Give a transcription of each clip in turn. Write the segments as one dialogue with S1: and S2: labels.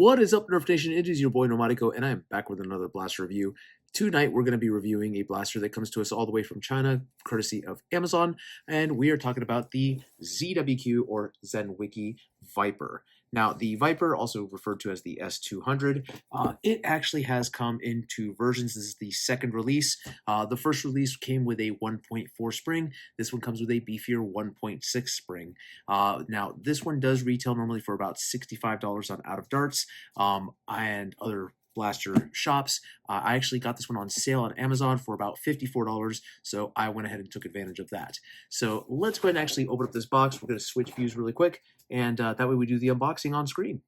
S1: What is up, Nerf Nation? It is your boy Normatico, and I am back with another blaster review. Tonight, we're going to be reviewing a blaster that comes to us all the way from China, courtesy of Amazon, and we are talking about the ZWQ, or Zhenweiqi Viper. Now, the Viper, also referred to as the S200, it actually has come in two versions. This is the second release. The first release came with a 1.4 spring. This one comes with a beefier 1.6 spring. Now, this one does retail normally for about $65 on Out of Darts and other blaster shops. I actually got this one on sale on Amazon for about $54, so I went ahead and took advantage of that. So let's go ahead and actually open up this box. We're going to switch views really quick, and that way we do the unboxing on screen.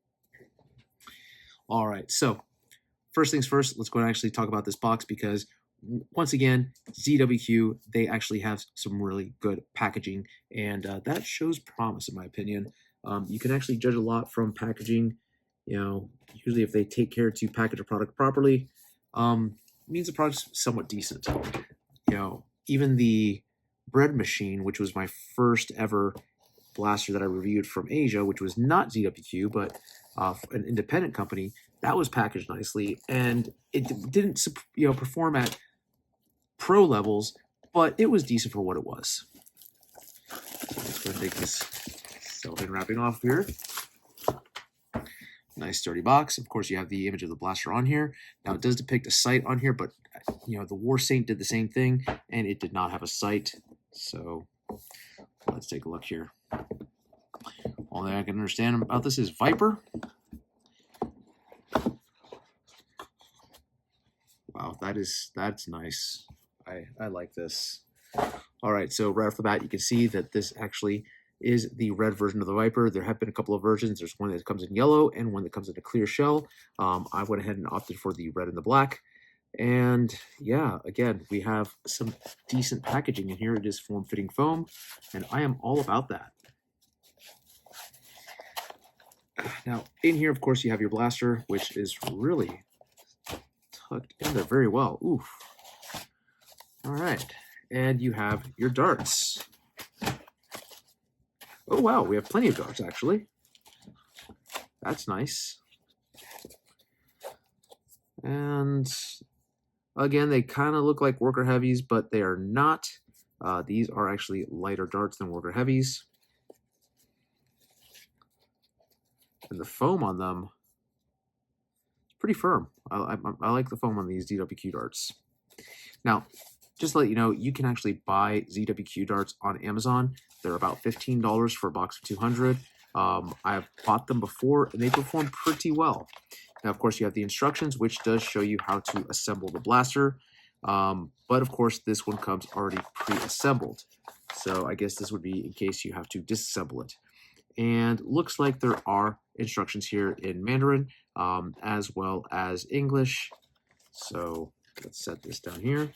S1: All right, so first things first, let's go ahead and actually talk about this box because once again, ZWQ, they actually have some really good packaging, and that shows promise in my opinion. You can actually judge a lot from packaging. You know, usually if they take care to package a product properly, it means the product's somewhat decent. You know, even the bread machine, which was my first ever blaster that I reviewed from Asia, which was not ZWQ, but an independent company, that was packaged nicely, and it didn't, perform at pro levels, but it was decent for what it was. Let's go ahead and take this cellophane wrapping off here. Nice sturdy box. Of course, you have the image of the blaster on here. Now, it does depict a sight on here, but the War Saint did the same thing, and it did not have a sight. So let's take a look here. Only I can understand about this is Viper. Wow, that's nice. I like this. All right, so right off the bat, you can see that this actually is the red version of the Viper. There have been a couple of versions. There's one that comes in yellow and one that comes in a clear shell. I went ahead and opted for the red and the black. And yeah, again, we have some decent packaging in here. It is form-fitting foam, and I am all about that. Now, in here, of course, you have your blaster, which is really tucked in there very well. Oof. All right. And you have your darts. Oh, wow, we have plenty of darts, actually. That's nice. And again, they kind of look like worker heavies, but they are not. These are actually lighter darts than worker heavies. And the foam on them is pretty firm. I like the foam on these ZWQ darts. Now, just to let you know, you can actually buy ZWQ darts on Amazon. They're about $15 for a box of 200. I've bought them before, and they perform pretty well. Now, of course, you have the instructions, which does show you how to assemble the blaster. But, of course, this one comes already pre-assembled. So I guess this would be in case you have to disassemble it. And looks like there are instructions here in Mandarin, as well as English. So let's set this down here.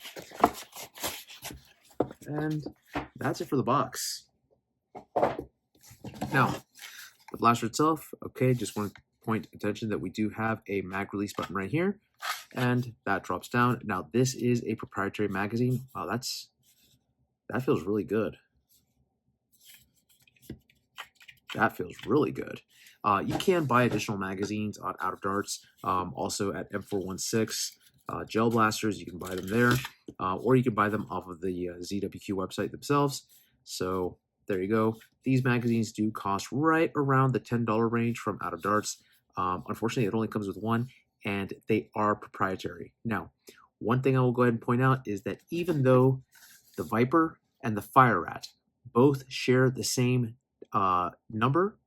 S1: And that's it for the box. Now, the blaster itself, okay, just want to point attention that we do have a mag release button right here, and that drops down. Now, this is a proprietary magazine. Wow, that feels really good. That feels really good. You can buy additional magazines on Out of Darts, also at M416 gel blasters. You can buy them there, or you can buy them off of the ZWQ website themselves. So there you go. These magazines do cost right around the $10 range from Out of Darts. Unfortunately, it only comes with one, and they are proprietary. Now, one thing I will go ahead and point out is that even though the Viper and the Fire Rat both share the same number,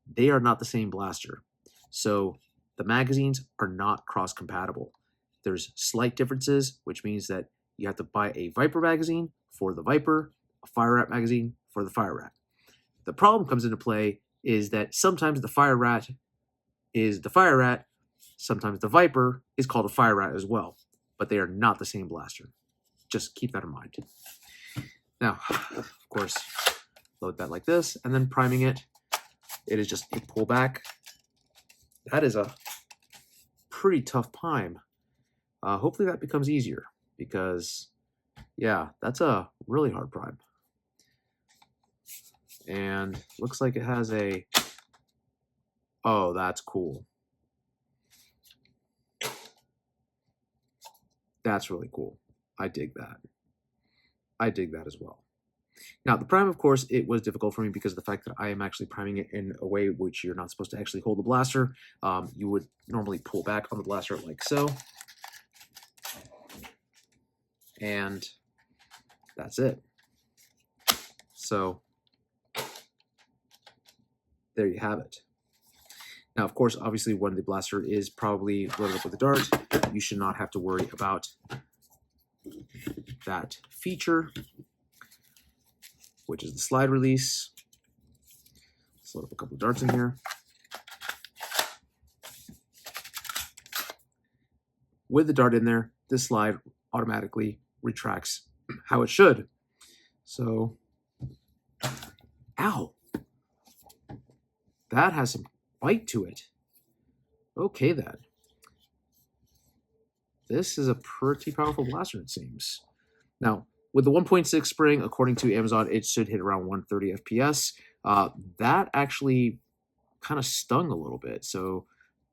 S1: they are not the same blaster. So the magazines are not cross-compatible. There's slight differences, which means that you have to buy a Viper magazine for the Viper, a Fire Rat magazine for the Fire Rat. The problem comes into play is that sometimes the Fire Rat is the Fire Rat, sometimes the Viper is called a Fire Rat as well, but they are not the same blaster. Just keep that in mind. Now, of course, load that like this, and then priming it, it is just a pull back. That is a pretty tough prime. Hopefully that becomes easier because, yeah, that's a really hard prime. And looks like it has a, oh, that's cool. That's really cool. I dig that. I dig that as well. Now, the prime, of course, it was difficult for me because of the fact that I am actually priming it in a way which you're not supposed to actually hold the blaster. You would normally pull back on the blaster like so. And that's it. So there you have it. Now, of course, obviously, when the blaster is probably loaded up with a dart, you should not have to worry about that feature, which is the slide release. Let's load up a couple of darts in here. With the dart in there, this slide automatically retracts how it should. So, ow. That has some bite to it. Okay, then. This is a pretty powerful blaster, it seems. Now, with the 1.6 spring, according to Amazon, it should hit around 130 FPS. That actually kind of stung a little bit, so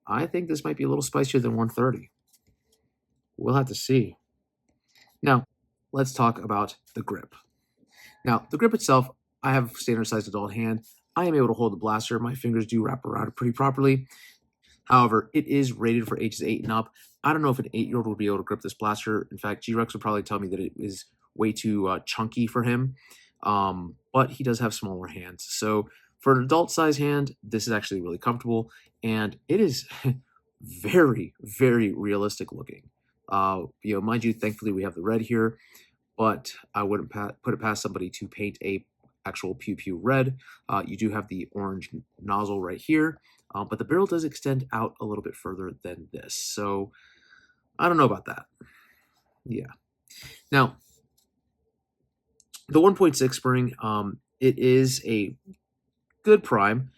S1: I think this might be a little spicier than 130. We'll have to see. Now, let's talk about the grip. Now, the grip itself, I have standard sized adult hand. I am able to hold the blaster. My fingers do wrap around it pretty properly. However, it is rated for ages 8 and up. I don't know if an 8-year-old would be able to grip this blaster. In fact, G-Rex would probably tell me that it is way too chunky for him. But he does have smaller hands. So for an adult size hand, this is actually really comfortable. And it is very, very realistic looking. Mind you, thankfully we have the red here. But I wouldn't put it past somebody to paint a actual pew pew red. You do have the orange nozzle right here, but the barrel does extend out a little bit further than this. So I don't know about that. Yeah. Now, the 1.6 spring, it is a good prime.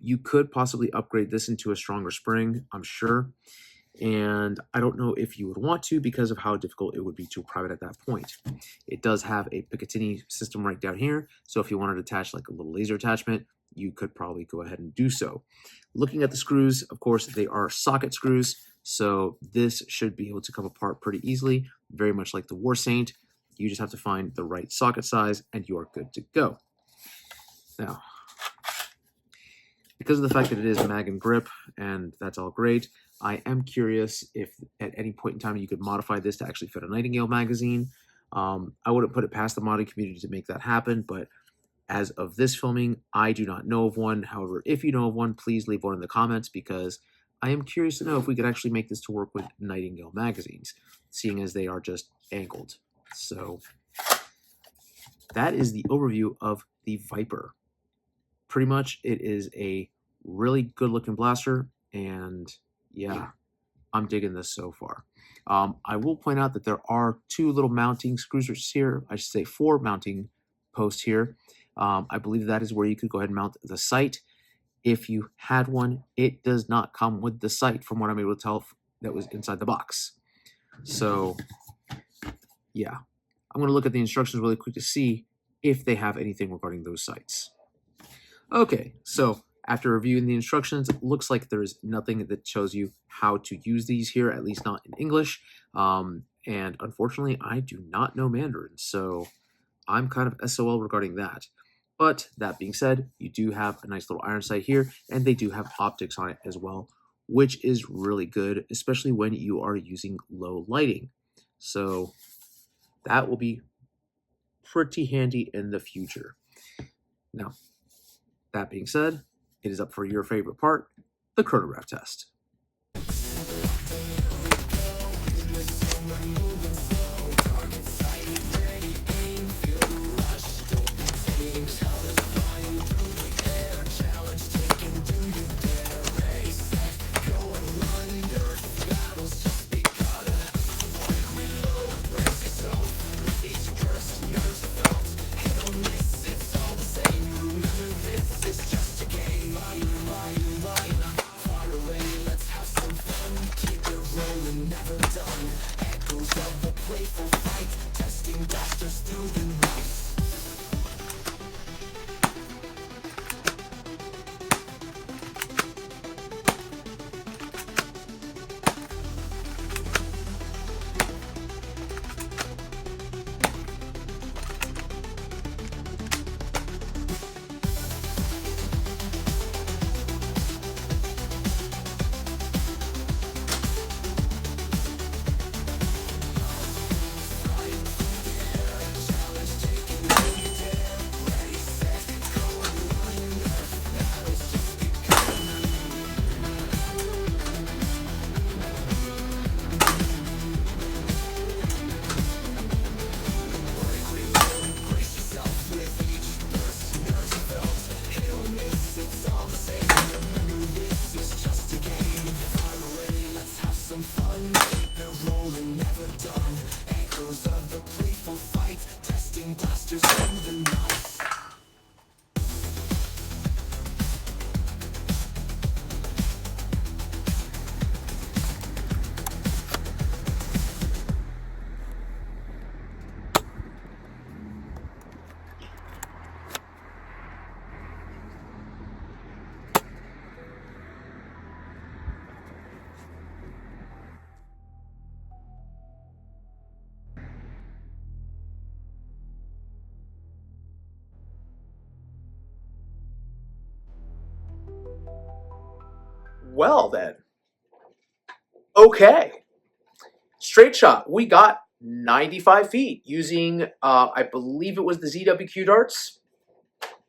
S1: You could possibly upgrade this into a stronger spring, I'm sure. And I don't know if you would want to because of how difficult it would be to prime it at that point. It does have a Picatinny system right down here, so if you wanted to attach like a little laser attachment, you could probably go ahead and do so. Looking at the screws, of course, they are socket screws, so this should be able to come apart pretty easily, very much like the War Saint. You just have to find the right socket size, and you are good to go. Now, because of the fact that it is mag and grip, and that's all great, I am curious if at any point in time you could modify this to actually fit a Nightingale magazine. I wouldn't put it past the modding community to make that happen, but as of this filming, I do not know of one. However, if you know of one, please leave one in the comments because I am curious to know if we could actually make this to work with Nightingale magazines, seeing as they are just angled. So that is the overview of the Viper. Pretty much, it is a really good looking blaster, and yeah, I'm digging this so far. I will point out that there are 2 little mounting screws here. I should say 4 mounting posts here. I believe that is where you could go ahead and mount the sight. If you had one, it does not come with the sight from what I'm able to tell that was inside the box. So yeah, I'm going to look at the instructions really quick to see if they have anything regarding those sights. Okay, so after reviewing the instructions, it looks like there's nothing that shows you how to use these here, at least not in English. And unfortunately, I do not know Mandarin, so I'm kind of SOL regarding that. But that being said, you do have a nice little iron sight here, and they do have optics on it as well, which is really good, especially when you are using low lighting. So that will be pretty handy in the future. Now, that being said, it is up for your favorite part, the chronograph test. It's just a game, far away. Well then, okay. Straight shot, we got 95 feet using, I believe it was the ZWQ darts.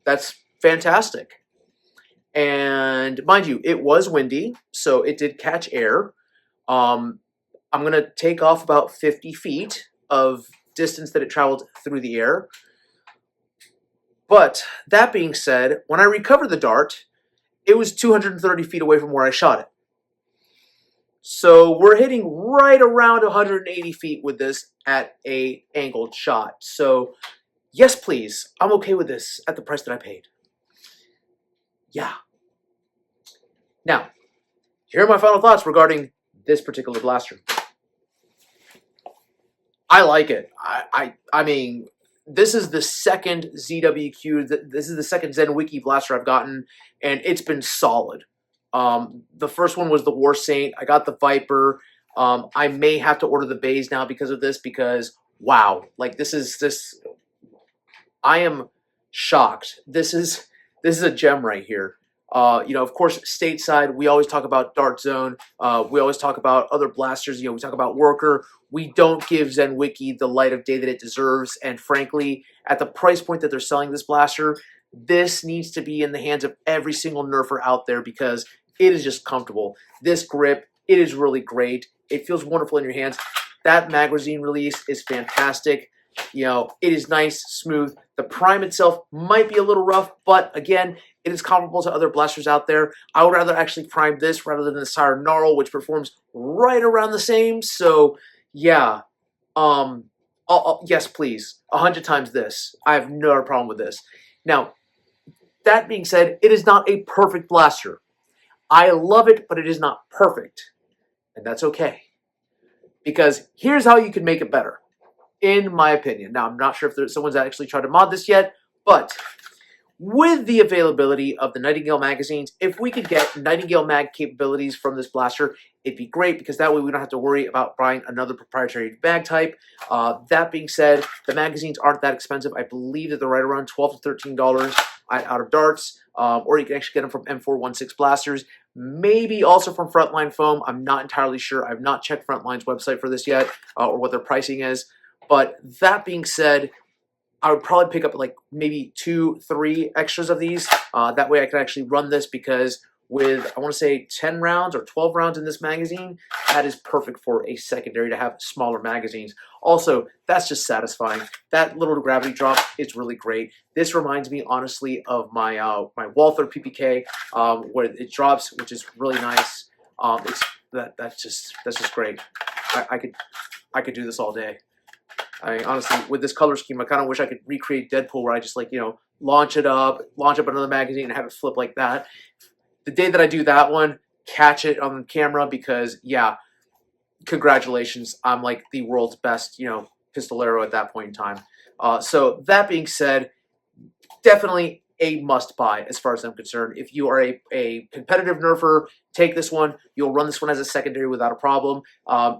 S1: That's fantastic. And mind you, it was windy, so it did catch air. I'm going to take off about 50 feet of distance that it traveled through the air. But that being said, when I recovered the dart, it was 230 feet away from where I shot it. So we're hitting right around 180 feet with this at a angled shot. So yes, please, I'm okay with this at the price that I paid. Yeah. Now, here are my final thoughts regarding this particular blaster. I like it. I mean, this is the second ZWQ. This is the second Zhenweiqi blaster I've gotten, and it's been solid. The first one was the War Saint. I got the Viper. I may have to order the bays now because of this, because wow, like this. I am shocked. This is a gem right here. Of course, stateside, we always talk about Dart Zone. We always talk about other blasters. We talk about Worker. We don't give Zhenweiqi the light of day that it deserves. And frankly, at the price point that they're selling this blaster, this needs to be in the hands of every single nerfer out there, because it is just comfortable. This grip, it is really great. It feels wonderful in your hands. That magazine release is fantastic. It is nice, smooth. The prime itself might be a little rough, but again, it is comparable to other blasters out there. I would rather actually prime this rather than the Sidearm Gnarl, which performs right around the same. So, yeah. Yes, please. 100 times this. I have no problem with this. Now, that being said, it is not a perfect blaster. I love it, but it is not perfect. And that's okay. Because here's how you can make it better, in my opinion. Now, I'm not sure if someone's actually tried to mod this yet, but with the availability of the Nightingale magazines, if we could get Nightingale mag capabilities from this blaster, it'd be great, because that way we don't have to worry about buying another proprietary mag type. That being said, the magazines aren't that expensive. I believe that they're right around $12 to $13 out of darts, or you can actually get them from M416 blasters, maybe also from Frontline Foam. I'm not entirely sure. I've not checked Frontline's website for this yet, or what their pricing is. But that being said, I would probably pick up like maybe 2, 3 extras of these. That way I can actually run this, because with, I want to say 10 rounds or 12 rounds in this magazine, that is perfect for a secondary to have smaller magazines. Also, that's just satisfying. That little gravity drop is really great. This reminds me, honestly, of my my Walther PPK, where it drops, which is really nice. That's just great. I could do this all day. Honestly, with this color scheme, I kind of wish I could recreate Deadpool, where I just launch up another magazine and have it flip like that. The day that I do that one, catch it on camera, because yeah, congratulations, I'm like the world's best, pistolero at that point in time. So that being said, definitely a must buy as far as I'm concerned. If you are a competitive nerfer, take this one. You'll run this one as a secondary without a problem.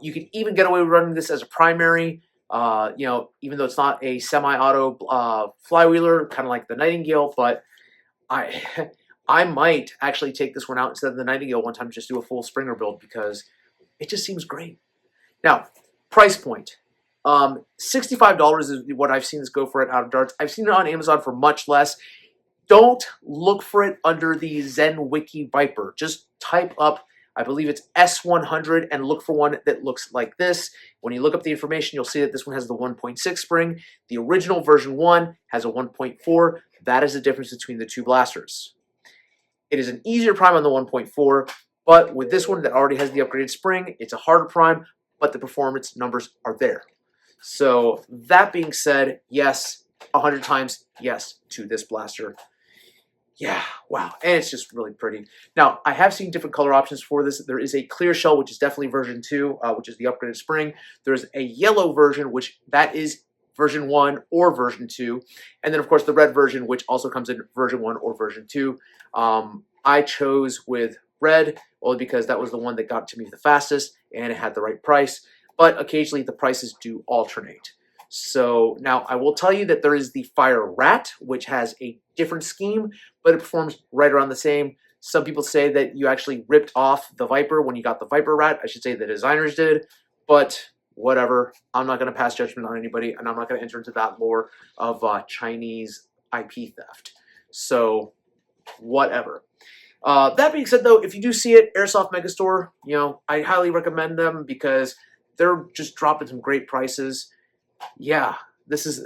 S1: You can even get away with running this as a primary. Even though it's not a semi-auto flywheeler, kind of like the Nightingale, but I might actually take this one out instead of the Nightingale one time, just do a full Springer build, because it just seems great. Now, price point. $65 is what I've seen this go for it out of darts. I've seen it on Amazon for much less. Don't look for it under the Zhenweiqi Viper. Just type up, I believe it's S100, and look for one that looks like this. When you look up the information, you'll see that this one has the 1.6 spring. The original version 1 has a 1.4. That is the difference between the two blasters. It is an easier prime on the 1.4, but with this one that already has the upgraded spring, it's a harder prime, but the performance numbers are there. So that being said, yes, 100 times yes to this blaster. Yeah, wow, and it's just really pretty. Now, I have seen different color options for this. There is a clear shell, which is definitely version 2, which is the upgraded spring. There's a yellow version, which that is version 1 or version 2. And then, of course, the red version, which also comes in version 1 or version 2. I chose with red only because that was the one that got to me the fastest, and it had the right price. But occasionally, the prices do alternate. So now I will tell you that there is the Fire Rat, which has a different scheme, but it performs right around the same. Some people say that you actually ripped off the Viper when you got the Viper Rat. I should say the designers did, but whatever. I'm not going to pass judgment on anybody, and I'm not going to enter into that lore of Chinese IP theft. So, whatever. That being said, though, if you do see it, Airsoft Megastore, I highly recommend them because they're just dropping some great prices. Yeah, this is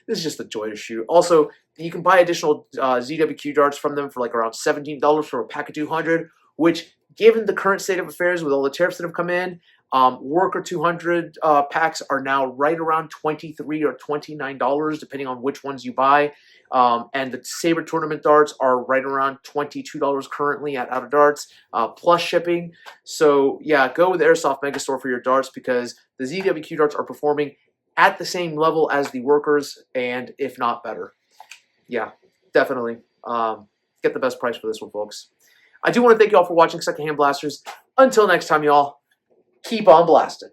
S1: this is just a joy to shoot. Also, you can buy additional ZWQ darts from them for like around $17 for a pack of 200, which, given the current state of affairs with all the tariffs that have come in, Worker 200 packs are now right around $23 or $29, depending on which ones you buy. And the Saber Tournament darts are right around $22 currently at Out of Darts, plus shipping. So, yeah, go with Airsoft Megastore for your darts because the ZWQ darts are performing at the same level as the Workers, and if not better. Yeah, definitely. Get the best price for this one, folks. I do want to thank you all for watching Secondhand Blasters. Until next time, y'all, keep on blasting.